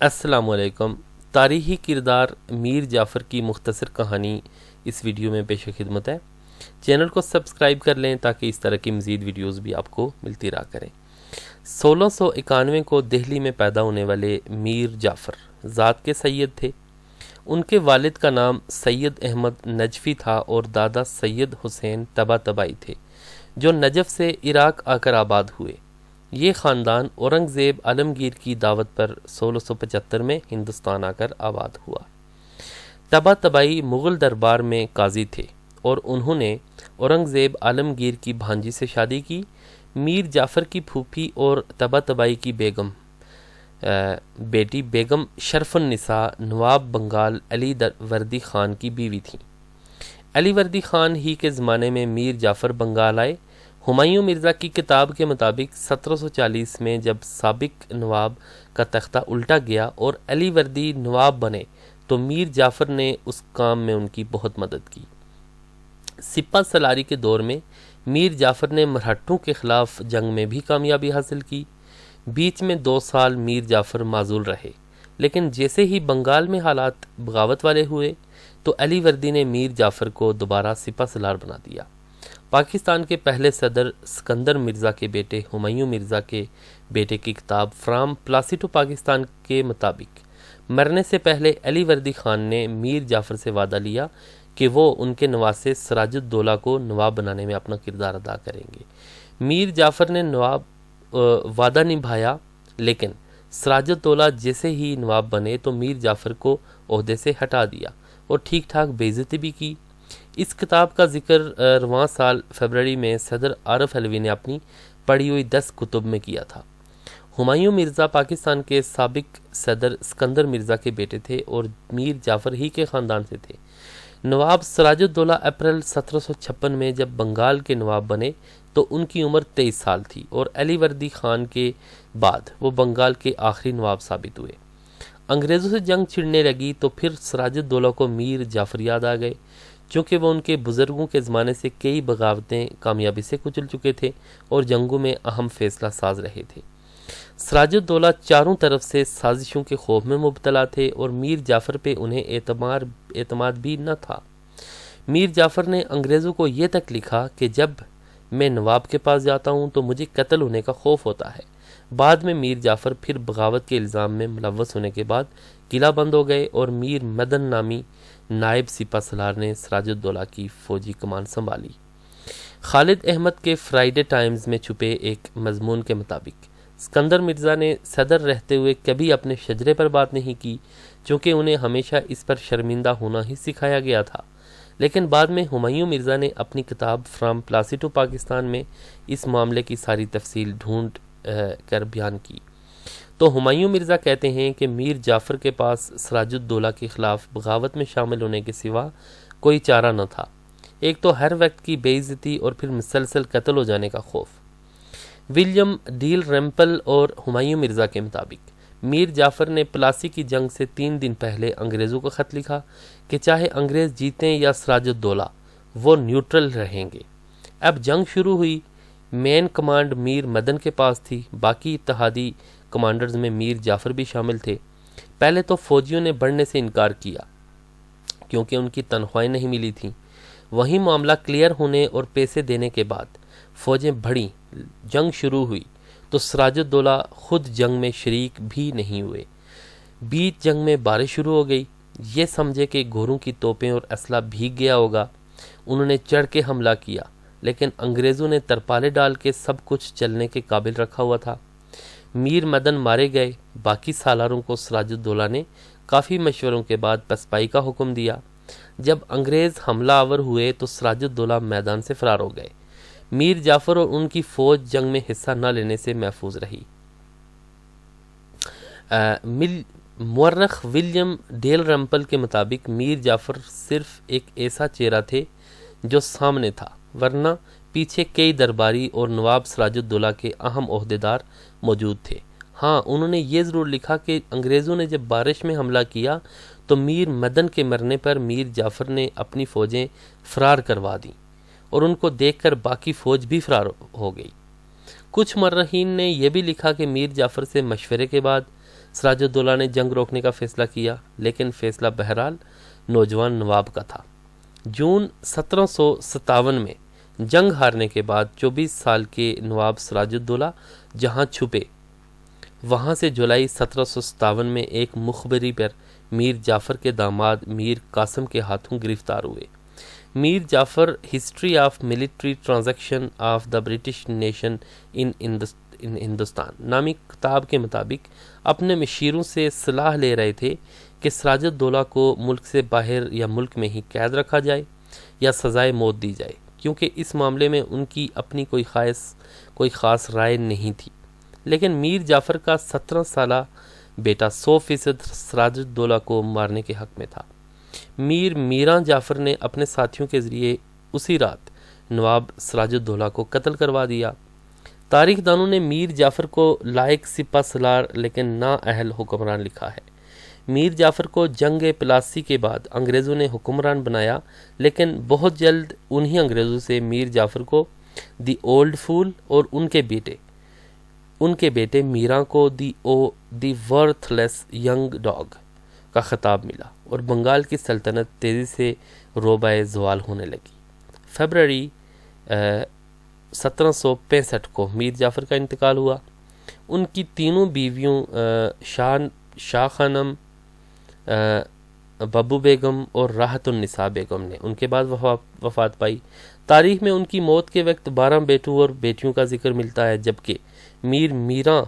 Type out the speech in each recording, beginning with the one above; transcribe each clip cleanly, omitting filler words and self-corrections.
السلام علیکم۔ تاریخی کردار میر جعفر کی مختصر کہانی اس ویڈیو میں پیش خدمت ہے۔ چینل کو سبسکرائب کر لیں تاکہ اس طرح کی مزید ویڈیوز بھی آپ کو ملتی رہا کریں۔ 1691 کو دہلی میں پیدا ہونے والے میر جعفر ذات کے سید تھے۔ ان کے والد کا نام سید احمد نجفی تھا اور دادا سید حسین طباطبائی تھے، جو نجف سے عراق آ کر آباد ہوئے۔ یہ خاندان اورنگزیب عالمگیر کی دعوت پر 1675 میں ہندوستان آ کر آباد ہوا۔ طباطبائی مغل دربار میں قاضی تھے اور انہوں نے اورنگزیب عالمگیر کی بھانجی سے شادی کی۔ میر جعفر کی پھوپھی اور طباطبائی کی بیٹی بیگم شرف النساء نواب بنگال علی وردی خان کی بیوی تھیں۔ علی وردی خان ہی کے زمانے میں میر جعفر بنگال آئے۔ ہمایوں مرزا کی کتاب کے مطابق 1740 میں جب سابق نواب کا تختہ الٹا گیا اور علی وردی نواب بنے تو میر جعفر نے اس کام میں ان کی بہت مدد کی۔ سپہ سالاری کے دور میں میر جعفر نے مرہٹوں کے خلاف جنگ میں بھی کامیابی حاصل کی۔ بیچ میں 2 سال میر جعفر معزول رہے، لیکن جیسے ہی بنگال میں حالات بغاوت والے ہوئے تو علی وردی نے میر جعفر کو دوبارہ سپہ سالار بنا دیا۔ پاکستان کے پہلے صدر سکندر مرزا کے بیٹے ہمایوں مرزا کے بیٹے کی کتاب فرام پلاسی ٹو پاکستان کے مطابق مرنے سے پہلے علی وردی خان نے میر جعفر سے وعدہ لیا کہ وہ ان کے نواسے سراج الدولہ کو نواب بنانے میں اپنا کردار ادا کریں گے۔ میر جعفر نے وعدہ نبھایا، لیکن سراج الدولہ جیسے ہی نواب بنے تو میر جعفر کو عہدے سے ہٹا دیا اور ٹھیک ٹھاک بے عزتی بھی کی۔ اس کتاب کا ذکر رواں سال فروری میں صدر عارف علوی نے اپنی پڑھی ہوئی 10 کتب میں کیا تھا۔ ہمایوں مرزا پاکستان کے سابق صدر سکندر مرزا کے بیٹے تھے اور میر جعفر ہی کے خاندان سے تھے۔ نواب سراج الدولہ اپریل 1756 میں جب بنگال کے نواب بنے تو ان کی عمر 23 سال تھی اور علی وردی خان کے بعد وہ بنگال کے آخری نواب ثابت ہوئے۔ انگریزوں سے جنگ چھڑنے لگی تو پھر سراج الدولہ کو میر جعفر یاد آ گئے، چونکہ وہ ان کے بزرگوں کے زمانے سے کئی بغاوتیں کامیابی سے کچل چکے تھے اور جنگوں میں اہم فیصلہ ساز رہے تھے۔ سراج الدولہ چاروں طرف سے سازشوں کے خوف میں مبتلا تھے اور میر جعفر پہ انہیں اعتماد بھی نہ تھا۔ میر جعفر نے انگریزوں کو یہ تک لکھا کہ جب میں نواب کے پاس جاتا ہوں تو مجھے قتل ہونے کا خوف ہوتا ہے۔ بعد میں میر جعفر پھر بغاوت کے الزام میں ملوث ہونے کے بعد قلعہ بند ہو گئے اور میر مدن نامی نائب سپہ سالار نے سراج الدولہ کی فوجی کمان سنبھالی۔ خالد احمد کے فرائیڈے ٹائمز میں چھپے ایک مضمون کے مطابق سکندر مرزا نے صدر رہتے ہوئے کبھی اپنے شجرے پر بات نہیں کی، چونکہ انہیں ہمیشہ اس پر شرمندہ ہونا ہی سکھایا گیا تھا، لیکن بعد میں ہمایوں مرزا نے اپنی کتاب فرام پلاسی ٹو پاکستان میں اس معاملے کی ساری تفصیل ڈھونڈ کر بیان کی۔ تو ہمایوں مرزا کہتے ہیں کہ میر جعفر کے پاس سراج الدولہ کے خلاف بغاوت میں شامل ہونے کے سوا کوئی چارہ نہ تھا، ایک تو ہر وقت کی بے عزتی اور پھر مسلسل قتل ہو جانے کا خوف۔ ولیم ڈیل ریمپل اور ہمایوں مرزا کے مطابق میر جعفر نے پلاسی کی جنگ سے 3 دن پہلے انگریزوں کو خط لکھا کہ چاہے انگریز جیتیں یا سراج الدولہ وہ نیوٹرل رہیں گے۔ اب جنگ شروع ہوئی۔ مین کمانڈ میر مدن کے پاس تھی، باقی اتحادی کمانڈرز میں میر جعفر بھی شامل تھے۔ پہلے تو فوجیوں نے بڑھنے سے انکار کیا کیونکہ ان کی تنخواہیں نہیں ملی تھیں۔ وہیں معاملہ کلیئر ہونے اور پیسے دینے کے بعد فوجیں بڑھیں، جنگ شروع ہوئی تو سراج الدولہ خود جنگ میں شریک بھی نہیں ہوئے۔ بیچ جنگ میں بارش شروع ہو گئی۔ یہ سمجھے کہ گھوڑوں کی توپیں اور اسلحہ بھیگ گیا ہوگا، انہوں نے چڑھ کے حملہ کیا، لیکن انگریزوں نے ترپالے ڈال کے سب کچھ چلنے کے قابل رکھا ہوا تھا۔ میر مدن مارے گئے۔ باقی سالاروں کو سراج الدولہ نے کافی مشوروں کے بعد پسپائی کا حکم دیا۔ جب انگریز حملہ آور ہوئے تو سراج الدولہ میدان سے فرار ہو گئے۔ میر جعفر اور ان کی فوج جنگ میں حصہ نہ لینے سے محفوظ رہی۔ مورخ ولیم ڈیل ریمپل کے مطابق میر جعفر صرف ایک ایسا چہرہ تھے جو سامنے تھا، ورنہ پیچھے کئی درباری اور نواب سراج الدولہ کے اہم عہدیدار موجود تھے۔ ہاں، انہوں نے یہ ضرور لکھا کہ انگریزوں نے جب بارش میں حملہ کیا تو میر مدن کے مرنے پر میر جعفر نے اپنی فوجیں فرار کروا دیں اور ان کو دیکھ کر باقی فوج بھی فرار ہو گئی۔ کچھ مرخین نے یہ بھی لکھا کہ میر جعفر سے مشورے کے بعد سراج الدولہ نے جنگ روکنے کا فیصلہ کیا، لیکن فیصلہ بہرحال نوجوان نواب کا تھا۔ جون 1757 میں جنگ ہارنے کے بعد 24 سال کے نواب سراج الدولہ جہاں چھپے، وہاں سے جولائی 1757 میں ایک مخبری پر میر جعفر کے داماد میر قاسم کے ہاتھوں گرفتار ہوئے۔ Mir Jafar history of military transaction of the British nation in Hindustan نامی کتاب کے مطابق اپنے مشیروں سے صلاح لے رہے تھے کہ سراج الدولہ کو ملک سے باہر یا ملک میں ہی قید رکھا جائے یا سزائے موت دی جائے، کیونکہ اس معاملے میں ان کی اپنی کوئی خاص رائے نہیں تھی۔ لیکن میر جعفر کا 17 سالہ بیٹا 100% سراج الدولہ کو مارنے کے حق میں تھا۔ میر میراں جعفر نے اپنے ساتھیوں کے ذریعے اسی رات نواب سراج الدولہ کو قتل کروا دیا۔ تاریخ دانوں نے میر جعفر کو لائق سپہ سالار لیکن نااہل حکمران لکھا ہے۔ میر جعفر کو جنگ پلاسی کے بعد انگریزوں نے حکمران بنایا، لیکن بہت جلد انہی انگریزوں سے میر جعفر کو دی اولڈ فول اور ان کے بیٹے میراں کو the worth less young dog کا خطاب ملا اور بنگال کی سلطنت تیزی سے روبہ زوال ہونے لگی۔ فروری 1765 کو میر جعفر کا انتقال ہوا۔ ان کی تینوں بیویوں شاہ خانم، ببو بیگم اور راحت النساء بیگم نے ان کے بعد وفات پائی۔ تاریخ میں ان کی موت کے وقت 12 بیٹوں اور بیٹیوں کا ذکر ملتا ہے، جبکہ میراں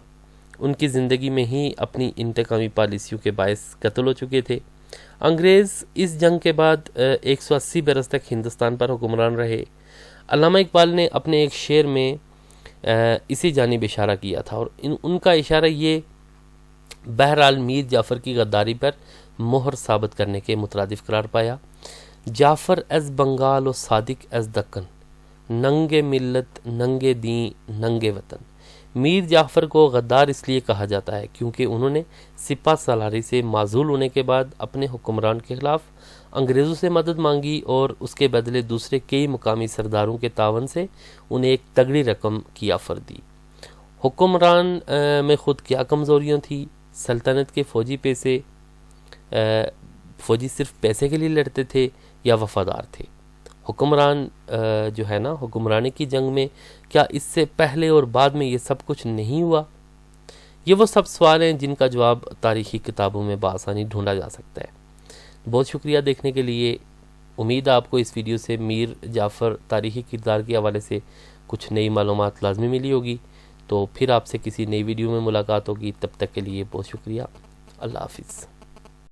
ان کی زندگی میں ہی اپنی انتقامی پالیسیوں کے باعث قتل ہو چکے تھے۔ انگریز اس جنگ کے بعد 180 برس تک ہندوستان پر حکمران رہے۔ علامہ اقبال نے اپنے ایک شعر میں اسی جانب اشارہ کیا تھا، اور ان کا اشارہ یہ بہرحال میر جعفر کی غداری پر مہر ثابت کرنے کے مترادف قرار پایا۔ جعفر از بنگال و صادق از دکن، ننگے ملت ننگے دین ننگے وطن۔ میر جعفر کو غدار اس لیے کہا جاتا ہے کیونکہ انہوں نے سپہ سالاری سے معزول ہونے کے بعد اپنے حکمران کے خلاف انگریزوں سے مدد مانگی اور اس کے بدلے دوسرے کئی مقامی سرداروں کے تعاون سے انہیں ایک تگڑی رقم کی آفر دی۔ حکمران میں خود کیا کمزوریاں تھیں؟ سلطنت کے فوجی صرف پیسے کے لیے لڑتے تھے یا وفادار تھے؟ حکمران جو ہے نا، حکمرانی کی جنگ میں کیا اس سے پہلے اور بعد میں یہ سب کچھ نہیں ہوا؟ یہ وہ سب سوال ہیں جن کا جواب تاریخی کتابوں میں بآسانی ڈھونڈا جا سکتا ہے۔ بہت شکریہ دیکھنے کے لیے۔ امید ہے آپ کو اس ویڈیو سے میر جعفر تاریخی کردار کے حوالے سے کچھ نئی معلومات لازمی ملی ہوگی۔ تو پھر آپ سے کسی نئی ویڈیو میں ملاقات ہوگی، تب تک کے لیے بہت شکریہ۔ اللہ حافظ۔